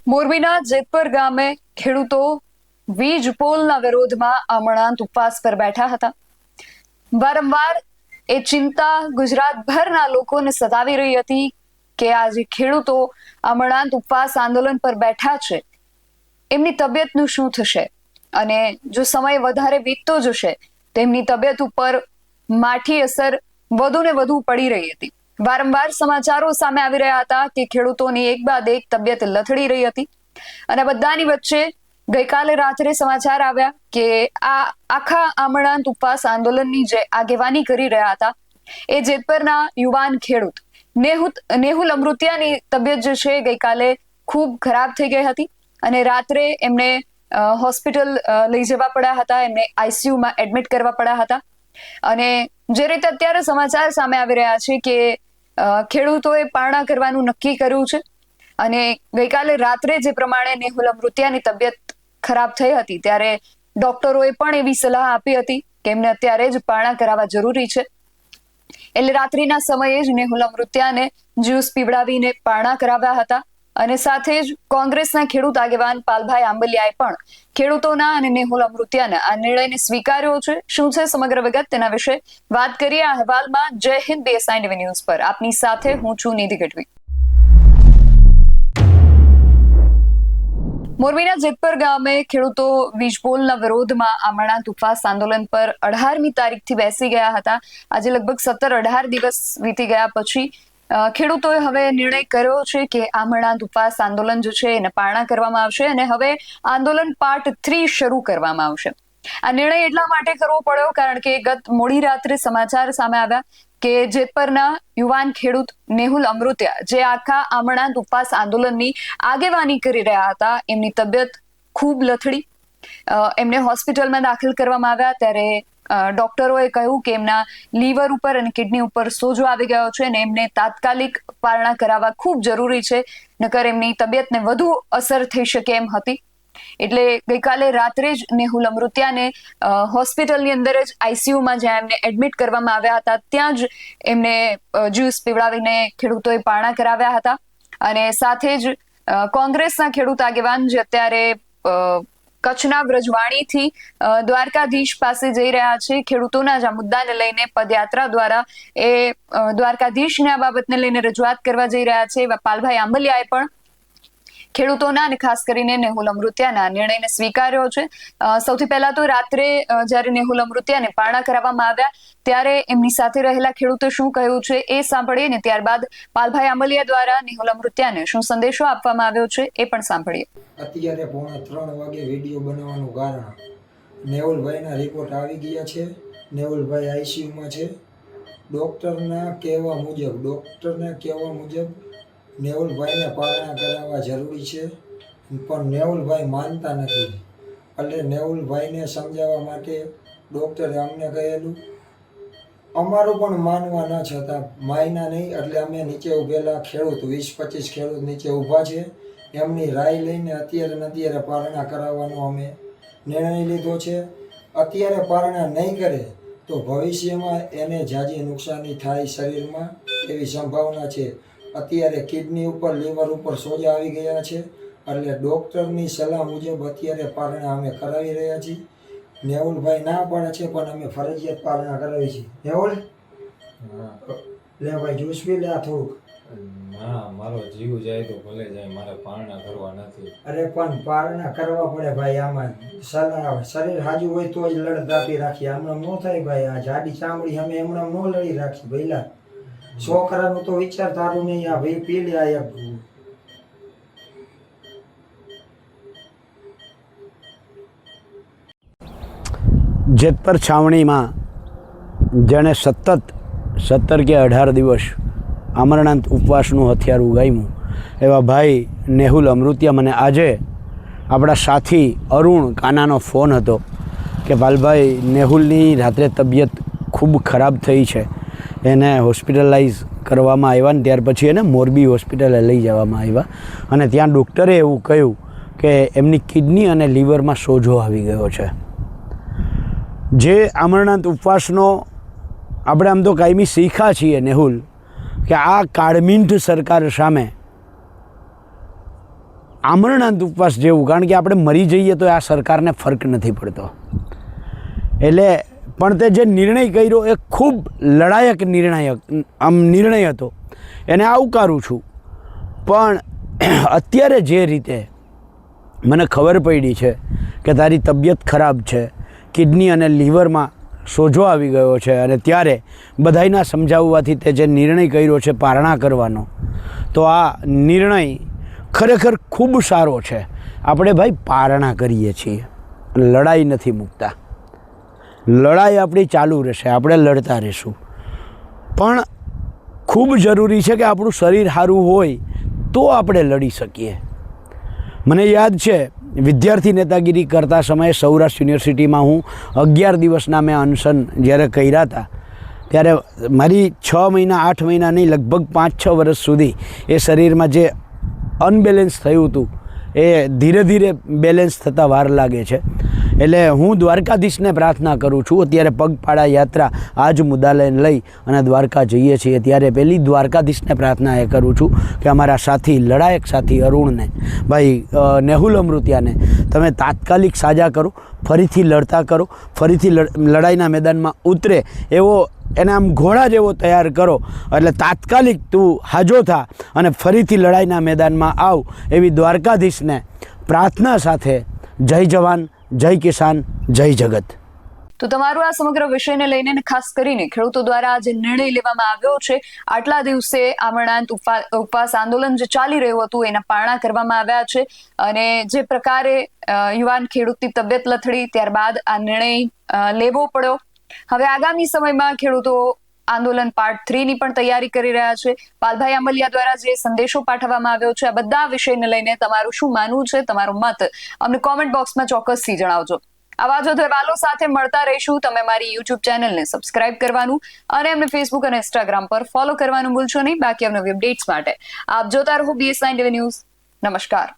મોરબીના જેતપર ગામે ખેડૂતો વીજ પોલના વિરોધમાં અમરણાંત ઉપવાસ પર બેઠા હતા। વારંવાર એ ચિંતા ગુજરાતભરના લોકોને સતાવી રહી હતી કે આજે ખેડૂતો અમરણાંત ઉપવાસ આંદોલન પર બેઠા છે, એમની તબિયતનું શું થશે અને જો સમય વધારે વીતતો જશે તેમની તબિયત ઉપર માઠી અસર વધુ ને વધુ પડી રહી હતી। વારંવાર સમાચારો સામે આવી રહ્યા હતા કે ખેડૂતોની એક બાદ એક તબિયત લથડી રહી હતી અને બધાની વચ્ચે ગઈકાલે રાત્રે સમાચાર આવ્યા કે આ આખા અમરણાંત ઉપવાસ આંદોલનની જે આગેવાની કરી રહ્યા હતા એ જેતપરના યુવાન ખેડૂત નેહુલ અમૃતિયાની તબિયત જે છે ગઈકાલે ખૂબ ખરાબ થઈ ગઈ હતી અને રાત્રે એમને હોસ્પિટલ લઈ જવા પડ્યા હતા, એમને આઈસીયુમાં એડમિટ કરવા પડ્યા હતા। અને જે રીતે અત્યારે સમાચાર સામે આવી રહ્યા છે કે ખેડૂતોએ પારણા કરવાનું નક્કી કર્યું છે અને ગઈકાલે રાત્રે જે પ્રમાણે નેહુલ અમૃતિયાની તબિયત ખરાબ થઈ હતી ત્યારે ડોક્ટરોએ પણ એવી સલાહ આપી હતી કે એમને અત્યારે જ પારણા કરાવવા જરૂરી છે। એટલે રાત્રિના સમયે જ નેહુલ અમૃતિયાને જ્યુસ પીવડાવીને પારણા કરાવ્યા હતા અને સાથે જ કોંગ્રેસના ખેડૂત આગેવાન પાલભાઈ આંબલિયાએ પણ ખેડૂતોના અને નેહુલ અમૃતિયાના આ નિર્ણયને સ્વીકાર્યો છે। શું છે સમગ્ર વિગત તેના વિશે વાત કરીએ આ અહેવાલમાં। જય હિન્દ, BSI ન્યૂઝ પર આપની સાથે હું છું નિધિ ગઢવી। મોરબીના જેતપર ગામે ખેડૂતો વીજપોલના વિરોધમાં અમરણાંત ઉપવાસ આંદોલન પર 18મી તારીખથી બેસી ગયા હતા। આજે લગભગ 17-18 દિવસ વીતી ગયા પછી ખેડૂતોએ હવે નિર્ણય કર્યો છે કે અમરણાંત ઉપવાસ આંદોલન જે છે એને પારણા કરવામાં આવશે અને હવે આંદોલન પાર્ટ 3 શરૂ કરવામાં આવશે। આ નિર્ણય એટલા માટે કરવો પડ્યો કારણ કે ગત મોડી રાત્રે સમાચાર સામે આવ્યા કે જેતપરના યુવાન ખેડૂત નેહુલ અમૃતિયા જે આખા અમરણાંત ઉપવાસ આંદોલનની આગેવાની કરી રહ્યા હતા એમની તબિયત ખૂબ લથડી, એમને હોસ્પિટલમાં દાખલ કરવામાં આવ્યા ત્યારે ડોક્ટરોએ કહ્યું કે એમના લીવર ઉપર અને કિડની ઉપર સોજો આવી ગયો છે અને એમને તાત્કાલિક પારણા કરાવવા ખૂબ જરૂરી છે, નકર એમની તબિયતને વધુ અસર થઈ શકે એમ હતી। એટલે ગઈકાલે રાત્રે જ નેહુલ અમૃતિયાને હોસ્પિટલની અંદર જ આઈસીયુમાં જ્યાં એમને એડમિટ કરવામાં આવ્યા હતા ત્યાં જ એમને જ્યુસ પીવડાવીને ખેડૂતોએ પારણા કરાવ્યા હતા અને સાથે જ કોંગ્રેસના ખેડૂત આગેવાન જે અત્યારે કચ્છના વ્રજવાણીથી દ્વારકાધીશ પાસે જઈ રહ્યા છે, ખેડૂતોના જ આ મુદ્દાને લઈને પદયાત્રા દ્વારા એ દ્વારકાધીશને આ બાબતને લઈને રજૂઆત કરવા જઈ રહ્યા છે એવા પાલભાઈ આંબલિયાએ પણ ખેડૂતોના અને ખાસ કરીને નેહુલ અમૃતિયાના નિર્ણયને સ્વીકાર્યો છે। સૌથી પહેલા તો રાત્રે જ્યારે નેહુલ અમૃતિયાને પારણા કરાવવામાં આવ્યા ત્યારે એમની સાથે રહેલા ખેડૂતો શું કહ્યું છે એ સાંભળીએ ને ત્યારબાદ પાલભાઈ આંબલિયા દ્વારા નેહુલ અમૃતિયાને શું સંદેશો આપવામાં આવ્યો છે એ પણ સાંભળીએ। અત્યારે 2:30 વાગે વિડીયો બનાવવાનું કારણ નેહુલભાઈના રિપોર્ટ આવી ગયા છે। નેહુલભાઈ આઈસીયુમાં છે। ડૉક્ટરના કહેવા મુજબ નેહુલભાઈને પારણા કરાવવા જરૂરી છે પણ નેહુલભાઈ માનતા નથી। એટલે નેહુલભાઈને સમજાવવા માટે ડૉક્ટરે અમને કહેલું, અમારું પણ માનવા ન છતાં માયના નહીં એટલે અમે નીચે ઊભેલા ખેડૂત 20-25 ખેડૂત નીચે ઊભા છે, એમની રાય લઈને અત્યારે પારણા કરાવવાનો અમે નિર્ણય લીધો છે। અત્યારે પારણા નહીં કરે તો ભવિષ્યમાં એને ઝાઝી નુકસાની થાય શરીરમાં એવી સંભાવના છે। અત્યારે કિડની ઉપર લીવર ઉપર સોજા આવી ગયા છે એટલે ડૉક્ટરની સલાહ મુજબ અત્યારે પારણા અમે કરાવી રહ્યા છીએ। નેહુલભાઈ ના પાડે છે પણ અમે ફરજિયાત પારણા કરાવી છીએ। નેહુલ લે ભાઈ જ્યુસ પી લે થોડુંક। ના, મારો જીવ જાય તો ભલે જાય, મારે પારણા કરવા નથી। અરે પણ પારણા કરવા પડે ભાઈ, આમાં સલાહ શરીર હાજુ હોય તો જ લડત આપી રાખીએ, હમણાં ન થાય ભાઈ। આ જાડી ચામડી અમે હમણાં ન લડી રાખીએ ભઈલા, છોકરાનું તો વિચાર તારું નહીં। આ ભાઈ પી લે આ એક। જેતપર છાવણીમાં જેણે સતત 17 કે 18 દિવસ અમરણાંત ઉપવાસનું હથિયાર ઉગામ્યું એવા ભાઈ નેહુલ અમૃતિયા મને આજે આપણા સાથી અરુણ કાનાનો ફોન હતો કે પાલભાઈ નેહુલની રાત્રે તબિયત ખૂબ ખરાબ થઈ છે, એને હોસ્પિટલાઇઝ કરવામાં આવ્યા ને ત્યાર પછી એને મોરબી હોસ્પિટલે લઈ જવામાં આવ્યા અને ત્યાં ડૉક્ટરે એવું કહ્યું કે એમની કિડની અને લીવરમાં સોજો આવી ગયો છે। જે અમરનાથ ઉપવાસનો આપણે આમ તો કાયમી શીખ્યા છીએ નેહુલ કે આ કાળમીંઠ સરકાર સામે આમરણાંત ઉપવાસ જેવું, કારણ કે આપણે મરી જઈએ તો આ સરકારને ફરક નથી પડતો. એટલે પણ તે જે નિર્ણય કર્યો એ ખૂબ લડાયક નિર્ણય હતો, એને આવકારું છું. પણ અત્યારે જે રીતે મને ખબર પડી છે કે તારી તબિયત ખરાબ છે, કિડની અને લીવરમાં સોજો આવી ગયો છે, અને ત્યારે બધાયના સમજાવવાથી તે જે નિર્ણય કર્યો છે પારણા કરવાનો, તો આ નિર્ણય ખરેખર ખૂબ સારો છે. આપણે ભાઈ પારણા કરીએ છીએ, લડાઈ નથી મૂકતા. લડાઈ આપણી ચાલુ રહેશે, આપણે લડતા રહીશું. પણ ખૂબ જરૂરી છે કે આપણું શરીર સારું હોય તો આપણે લડી શકીએ. મને યાદ છે વિદ્યાર્થી નેતાગીરી કરતા સમયે સૌરાષ્ટ્ર યુનિવર્સિટીમાં હું 11 દિવસના મેં અનશન જ્યારે કર્યા હતા, ત્યારે મારી 6 મહિના 8 મહિના નહીં, લગભગ 5-6 વર્ષ સુધી એ શરીરમાં જે અનબેલેન્સ થયું હતું એ ધીરે ધીરે બેલેન્સ થતાં વાર લાગે છે. એટલે હું દ્વારકાધીશને પ્રાર્થના કરું છું. અત્યારે પગપાળા યાત્રા આ જ મુદ્દાને લઈ અને દ્વારકા જઈએ છીએ, ત્યારે પહેલી દ્વારકાધીશને પ્રાર્થના એ કરું છું કે અમારા સાથી, લડાયક સાથી અરુણને, ભાઈ નેહુલ અમૃતિયાને તમે તાત્કાલિક સાજા કરો, ફરીથી લડતા કરો, ફરીથી લડાઈના મેદાનમાં ઉતરે એવો એને આમ ઘોડા જેવો તૈયાર કરો, એટલે તાત્કાલિક તું હાજો થા અને ફરીથી લડાઈના મેદાનમાં આવ, એવી દ્વારકાધીશને પ્રાર્થના સાથે જય જવાન, જય કિસાન, જય જગત. તો તમારું આ સમગ્ર વિષયને લઈને ખાસ કરીને ખેડૂતો દ્વારા જે નિર્ણય લેવામાં આવ્યો છે, આટલા દિવસે આમરણાંત ઉપવાસ આંદોલન જે ચાલી રહ્યું હતું એના પારણા કરવામાં આવ્યા છે, અને જે પ્રકારે યુવાન ખેડૂતની તબિયત લથડી, ત્યારબાદ આ નિર્ણય લેવો પડ્યો. હવે આગામી સમયમાં ખેડૂતો આંદોલન પાર્ટ 3 ની પણ તૈયારી કરી રહ્યા છે. પાલભાઈ આંબલિયા દ્વારા જે સંદેશો પાઠવવામાં આવ્યો છે, આ બધા વિષયને લઈને તમારું શું માનવું છે, તમારો મત અમને કોમેન્ટ બોક્સમાં ચોક્કસથી જણાવજો. આવા જ અહેવાલો સાથે મળતા રહીશું. તમે મારી YouTube ચેનલને સબસ્ક્રાઇબ કરવાનું અને અમને Facebook અને Instagram પર ફોલો કરવાનું ભૂલશો નહીં. બાકી અવનવી અપડેટ્સ માટે આપ જોતા રહો BS9 ન્યૂઝ. નમસ્કાર.